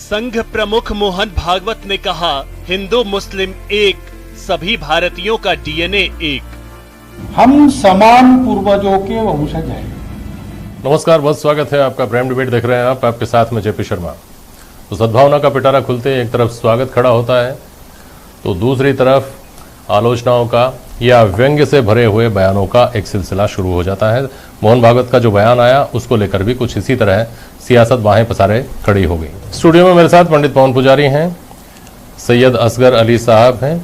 संघ प्रमुख मोहन भागवत ने कहा, हिंदू मुस्लिम एक, सभी भारतीयों का डीएनए एक। हम समान पूर्वजों के वंशज हैं। नमस्कार, बहुत स्वागत है आपका। प्राइम डिबेट देख रहे हैं आप, आपके साथ में जेपी शर्मा। तो सद्भावना का पिटारा खुलते एक तरफ स्वागत खड़ा होता है तो दूसरी तरफ आलोचनाओं का या व्यंग्य से भरे हुए बयानों का एक सिलसिला शुरू हो जाता है। मोहन भागवत का जो बयान आया उसको लेकर भी कुछ इसी तरह सियासत बाहें पसारे खड़ी हो गई। स्टूडियो में मेरे साथ पंडित पवन पुजारी हैं, सैयद असगर अली साहब हैं,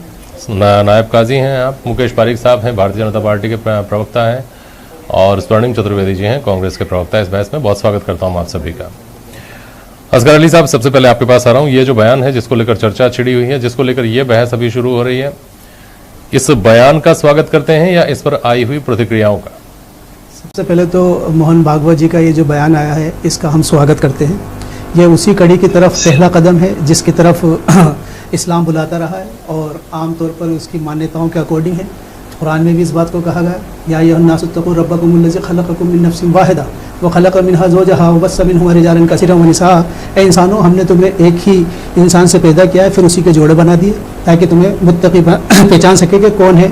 नायब काजी हैं आप, मुकेश पारिक साहब हैं, भारतीय जनता पार्टी के प्रवक्ता हैं, और स्वर्णिम चतुर्वेदी जी हैं, कांग्रेस के प्रवक्ता। इस बहस में बहुत स्वागत करता हूं आप सभी का। असगर अली साहब, सबसे पहले आपके पास आ रहा हूं। ये जो बयान है जिसको लेकर चर्चा छिड़ी हुई है, जिसको लेकर ये बहस अभी शुरू हो रही है, इस बयान का स्वागत करते हैं या इस पर आई हुई प्रतिक्रियाओं का? सबसे पहले तो मोहन भागवत जी का ये जो बयान आया है इसका हम स्वागत करते हैं। ये उसी कड़ी की तरफ पहला कदम है जिसकी तरफ इस्लाम बुलाता रहा है और आमतौर पर उसकी मान्यताओं के अकॉर्डिंग है। कुरान में भी इस बात को कहा गया, या अय्युहन्नासुत्तक़ू रब्बकुमुल्लज़ी खलक़कुम मिन नफ्सिन वाहिदा व खलक़ मिनहा ज़ौजहा व बस्स मिनहुमा रिजालन कसीरन व निसाअ। ए इंसानों, हमने तुम्हें एक ही इंसान से पैदा किया है, फिर उसी के जोड़े बना दिए ताकि तुम्हें मुत्तकी पहचान सके कि कौन है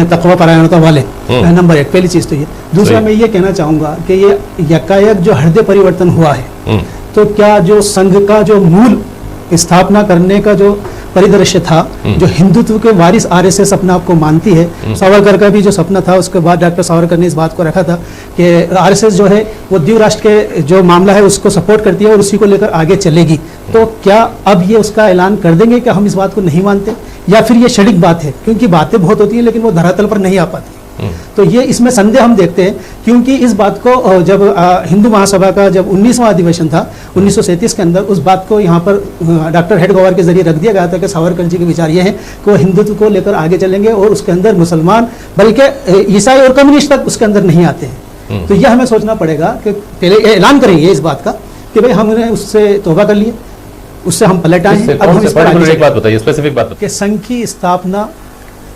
तक़वा परायणता वाले। नंबर एक, पहली चीज़ तो ये। दूसरा, मैं ये कहना चाहूँगा कि ये यकायक जो हृदय परिवर्तन हुआ है, तो क्या जो संघ का जो मूल स्थापना करने का जो परिदृश्य था, जो हिंदुत्व के वारिस आरएसएस अपने आप को मानती है, सावरकर का भी जो सपना था, उसके बाद डॉक्टर सावरकर ने इस बात को रखा था कि आरएसएस जो है वो द्वीप राष्ट्र के जो मामला है उसको सपोर्ट करती है और उसी को लेकर आगे चलेगी। तो क्या अब ये उसका ऐलान कर देंगे कि हम इस बात को नहीं मानते, या फिर ये क्षणिक बात है? क्योंकि बातें बहुत होती हैं लेकिन वो धरातल पर नहीं आ पाती। तो ये इसमें संदेह हम देखते हैं, क्योंकि इस बात को जब हिंदू महासभा का जब 19वां अधिवेशन था 1937 के अंदर, उस बात को यहाँ पर डॉक्टर हेडगोवर के जरिए रख दिया गया था कि सावरकर जी के विचार ये हैं कि वो हिंदुत्व को लेकर आगे चलेंगे और उसके अंदर मुसलमान बल्कि ईसाई और कम्युनिस्ट तक उसके अंदर नहीं आते हैं। तो यह हमें सोचना पड़ेगा कि पहले ऐलान करेंगे इस बात का कि भाई हमने उससे तौबा कर लिया, उससे हम पलट आए। अब हम इस पर एक बात बताइए, स्पेसिफिक बात कि संघ की स्थापना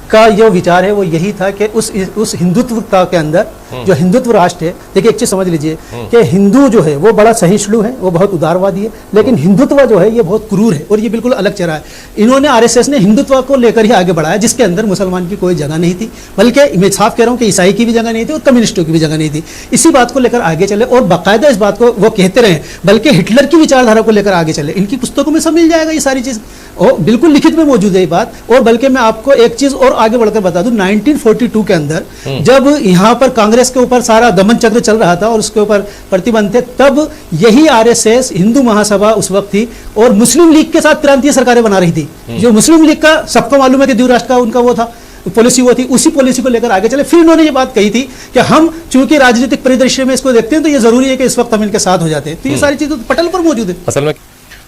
का जो विचार है वो यही था कि उस हिंदुत्वता के अंदर जो हिंदुत्व राष्ट्र है, देखिए एक चीज समझ लीजिए कि हिंदू जो है वो बड़ा सहिष्णु है, वो बहुत उदारवादी है, लेकिन हिंदुत्व जो है ये बहुत क्रूर है और ये बिल्कुल अलग चेहरा है। इन्होंने आरएसएस ने हिंदुत्व को लेकर ही आगे बढ़ाया, जिसके अंदर मुसलमान की कोई जगह नहीं थी, बल्कि मैं साफ कह रहा हूँ कि ईसाई की भी जगह नहीं थी और कम्युनिस्टों की भी जगह नहीं थी। इसी बात को लेकर आगे चले और बाकायदा इस बात को वो कहते रहे, बल्कि हिटलर की विचारधारा को लेकर आगे चले। इनकी पुस्तकों में सब मिल जाएगा ये सारी चीज, और बिल्कुल लिखित में मौजूद है ये बात। और बल्कि मैं आपको एक चीज और आगे बढ़कर बता दूं, 1942 के अंदर जब यहाँ पर कांग्रेस के ऊपर सारा दमन चक्र चल रहा था और उसके ऊपर प्रतिबंध थे, तब यही आरएसएस हिंदू महासभा उस वक्त थी और मुस्लिम लीग के साथ प्रांतीय सरकारें बना रही थी। जो मुस्लिम लीग का सबको मालूम है कि द्वीप राष्ट्र का उनका वो था पॉलिसी, वो थी, उसी पॉलिसी को लेकर आगे चले। फिर इन्होंने ये बात कही थी कि हम चूंकि राजनीतिक परिदृश्य में इसको देखते हैं तो ये जरूरी है कि इस वक्त हम इनके साथ हो जाते हैं। तो ये सारी चीजें पटल पर मौजूद है। असल में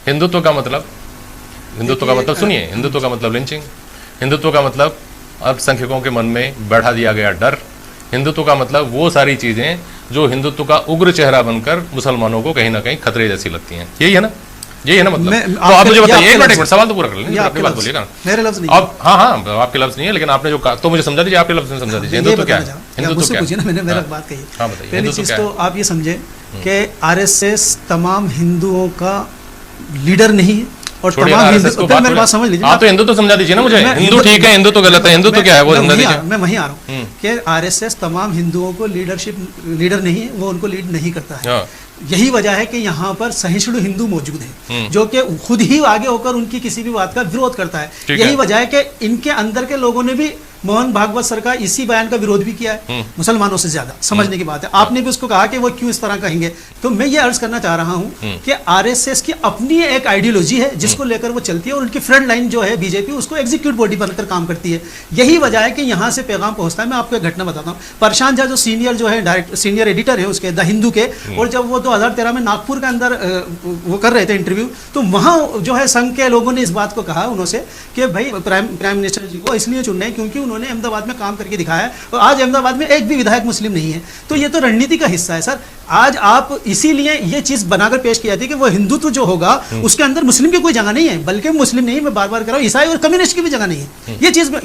हिंदुत्व का मतलब सुनिए, हिंदुत्व का मतलब लिंचिंग, हिंदुत्व का मतलब अल्पसंख्यकों के मन में बैठा दिया गया डर, हिंदुत्व का मतलब वो सारी चीजें जो हिंदुत्व का उग्र चेहरा बनकर मुसलमानों को कहीं ना कहीं खतरे जैसी लगती हैं। यही है ना, यही है ना मतलब? तो आप मुझे बताइए, एक मिनट सवाल तो पूरा कर लेंगे, आपकी बात बोलिएगा। मेरे लफ्ज नहीं, अब हाँ आपके लफ्ज नहीं है, लेकिन आपने जो कहा तो मुझे समझा दीजिए, आपके लफ्ज में समझा दीजिए। हिंदुत्व क्या है? हिंदुत्व क्या है? मैंने मेरा बात कही। हाँ बताइए। पहली चीज तो आप ये समझे कि आरएसएस तमाम हिंदुओं का लीडर नहीं है और तमाम हिंदू, मेरी बात समझ लीजिए। आप तो हिंदू तो समझा दीजिए ना मुझे। हिंदू ठीक है, हिंदू तो गलत है, हिंदू तो क्या है वो समझा दीजिए। मैं वहीं आ रहा हूँ कि आरएसएस तमाम हिंदुओं को लीडर नहीं है, वो उनको लीड नहीं करता है। यही वजह है कि यहाँ पर सहिष्णु हिंदू मौजूद है जो कि खुद ही आगे होकर उनकी किसी भी बात का विरोध करता है। यही वजह है कि इनके अंदर के लोगों ने भी मोहन भागवत सर का इसी बयान का विरोध भी किया है, मुसलमानों से ज्यादा। समझने की बात है, आपने भी उसको कहा कि वो क्यों इस तरह कहेंगे। तो मैं ये अर्ज करना चाह रहा हूं कि आरएसएस की अपनी एक आइडियोलॉजी है जिसको लेकर वो चलती है और उनकी फ्रंट लाइन जो है बीजेपी, उसको एग्जीक्यूटिव बॉडी बनकर काम करती है। यही वजह है कि यहाँ से पैगाम पहुंचता है। मैं आपको एक घटना बताता हूँ। प्रशांत झा जो सीनियर एडिटर है उसके द हिंदू के, और जब वो 2013 में नागपुर के अंदर वो कर रहे थे इंटरव्यू, तो वहां जो है संघ के लोगों ने इस बात को कहा उनसे कि भाई प्राइम मिनिस्टर जी को इसलिए चुन रहे हैं क्योंकि उन्होंने अहमदाबाद में काम करके दिखाया है और आज अहमदाबाद में एक भी विधायक मुस्लिम नहीं है। तो ये तो रणनीति का हिस्सा है सर। आज आप इसीलिए ये चीज बनाकर पेश की जाती है कि वो हिंदुत्व जो होगा उसके अंदर मुस्लिम की कोई जगह नहीं है, बल्कि मुस्लिम नहीं, मैं बार बार कह रहा हूं, ईसाई और कम्युनिस्ट की भी जगह नहीं है।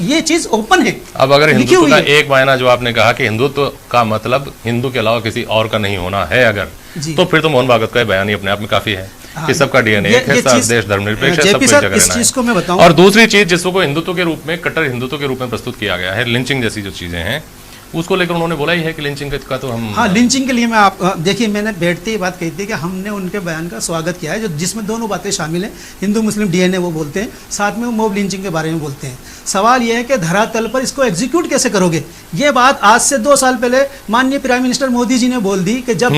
ये चीज ओपन है। अब अगर हिंदुत्व का एक मायना जो आपने कहा कि हिंदुत्व का मतलब हिंदू के अलावा किसी और का नहीं होना है, अगर तो फिर तो मोहन भागवत का बयान ही अपने आप में काफी है। कि सबका डीएनए एक है, सब देश धर्मनिरपेक्ष है, सबको एक जगह इस चीज को मैं बताऊं। और दूसरी चीज जिसको हिंदुत्व के रूप में, कट्टर हिंदुत्व के रूप में प्रस्तुत किया गया है, लिंचिंग जैसी जो चीजें हैं, उसको लेकर उन्होंने बोला ही है कि लिंचिंग का तो हम, हाँ, लिंचिंग के लिए मैं आप देखिए, मैंने बैठते ही बात कही थी कि हमने उनके बयान का स्वागत किया है, जो जिसमें दोनों बातें शामिल हैं, हिंदू मुस्लिम डीएनए वो बोलते हैं, साथ में वो मॉब लिंचिंग के बारे में बोलते हैं। सवाल यह है कि धरातल पर इसको एग्जीक्यूट कैसे करोगे। ये बात आज से 2 साल पहले माननीय प्राइम मिनिस्टर मोदी जी ने बोल दी कि जब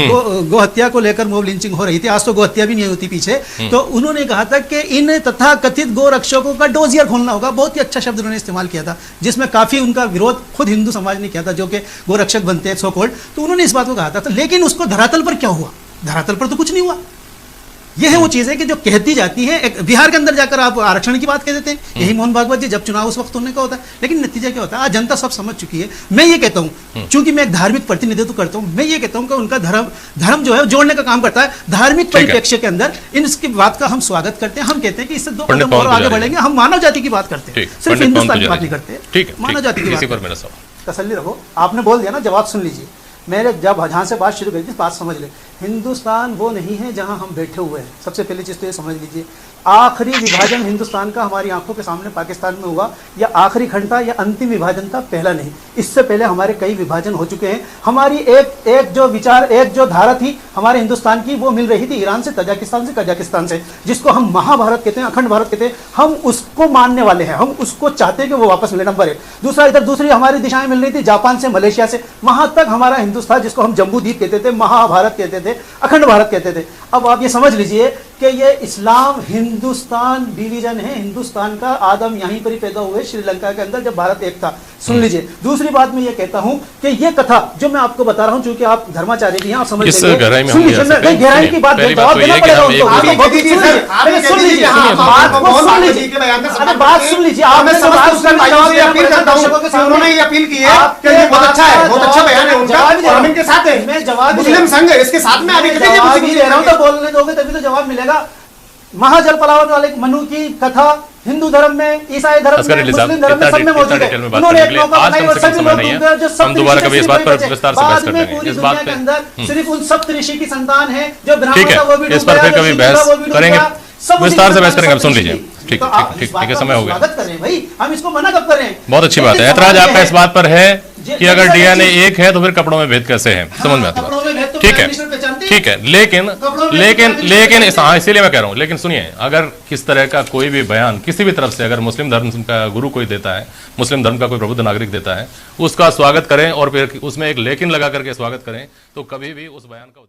गो हत्या को लेकर मॉब लिंचिंग हो रही थी, आज तो गो हत्या भी नहीं होती पीछे, तो उन्होंने कहा था कि इन तथा कथित गो रक्षकों का डोजियर खोलना होगा। बहुत ही अच्छा शब्द उन्होंने इस्तेमाल किया था, जिसमें काफी उनका विरोध खुद हिंदू समाज ने किया था, जो कि गो रक्षक बनते हैं सो कॉल्ड। तो उन्होंने इस बात को कहा था, लेकिन उसको धरातल पर क्या हुआ? धरातल पर तो कुछ नहीं हुआ। यह है वो चीज है कि जो कहती जाती है, एक बिहार के अंदर जाकर आप आरक्षण की बात कह देते हैं, यही मोहन भागवत जी, जब चुनाव उस वक्त होने का होता है, लेकिन नतीजा क्या होता है आज जनता सब समझ चुकी है। मैं ये कहता हूं, चूंकि मैं एक धार्मिक प्रतिनिधित्व करता हूं, मैं ये कहता हूं कि उनका धर्म जो है जोड़ने का काम करता है। धार्मिक परिप्रेक्ष्य के अंदर इसकी बात का हम स्वागत करते हैं। हम कहते हैं कि इससे 2 कदम और आगे बढ़ेंगे। हम मानव जाति की बात करते हैं, सिर्फ हिंदुस्तान की बात नहीं करते, मानव जाति की बात। तसल्ली रखो, आपने बोल दिया ना, जवाब सुन लीजिए। मैंने जब जहाँ से बात शुरू करी थी, बात समझ ले। हिंदुस्तान वो नहीं है जहाँ हम बैठे हुए हैं। सबसे पहली चीज़ तो ये समझ लीजिए, आखिरी विभाजन हिंदुस्तान का हमारी आंखों के सामने पाकिस्तान में हुआ, या आखिरी खंड था या अंतिम विभाजन था, पहला नहीं। इससे पहले हमारे कई विभाजन हो चुके हैं। हमारी एक जो विचार, एक जो धारा थी हमारे हिंदुस्तान की, वो मिल रही थी ईरान से, तजाकिस्तान से, कजाकिस्तान से, जिसको हम महाभारत कहते हैं, अखंड भारत कहते हैं। हम उसको मानने वाले हैं, हम उसको चाहते हैं कि वो वापस मिले, नंबर 1। दूसरा, इधर दूसरी हमारी दिशाएं मिल रही थी जापान से, मलेशिया से, वहां तक हमारा हिंदुस्तान, जिसको हम जम्बू द्वीप कहते थे, महाभारत कहते थे, अखंड भारत कहते थे। अब आप ये समझ लीजिए कि ये इस्लाम हिंदुस्तान डिवीजन है। हिंदुस्तान का आदम यहीं पर ही पैदा हुए, श्रीलंका के अंदर, जब भारत एक था। सुन लीजिए। दूसरी बात मैं ये कहता हूं कि ये कथा जो मैं आपको बता रहा हूं, चूंकि आप धर्माचार्य भी हैं, आप समझ लेंगे। सुन लीजिए, मैं गहराई की बात जवाब देना पड़ेगा उनको। सुन लीजिए, बात सुन लीजिए। उन्होंने ये अपील की है कि ये बहुत अच्छा है, बहुत अच्छा बयान है उनका, हम इनके साथ हैं। मैं जवाब मुस्लिम संघ इसके साथ में आगे तो बोलने दोगे तभी तो जवाब मिलेगा। महाजल पलावट वाले मनु की कथा हिंदू धर्म में, ईसाई धर्म में, मुस्लिम धर्म में, सब में मौजूद है। उन्होंने एक मौका बनाई और सभी लोग जो सब दोबारा कभी इस बात पर विस्तार से बहस करेंगे। पूरी दुनिया के अंदर सिर्फ उन सप्त ऋषि की संतान है जो ब्राह्मण था, वो भी इस पर फिर कभी बहस करेंगे, विस्तार से बहस करेंगे। सुन लीजिए, ठीक है, समय हो गया। स्वागत कर रहे हैं भाई, हम इसको मना कब कर रहे हैं? बहुत अच्छी बात है। ऐतराज आपका इस बात पर है कि अगर डीएनए एक है तो फिर कपड़ों में भेद कैसे है? समझ में आता है, ठीक है। लेकिन इसीलिए मैं कह रहा हूं, लेकिन सुनिए, अगर किस तरह का कोई भी बयान किसी भी तरफ से अगर मुस्लिम धर्म का गुरु कोई देता है, मुस्लिम धर्म का कोई प्रबुद्ध नागरिक देता है, उसका स्वागत करें और फिर उसमें एक लेकिन लगा करके स्वागत करें, तो कभी भी उस बयान का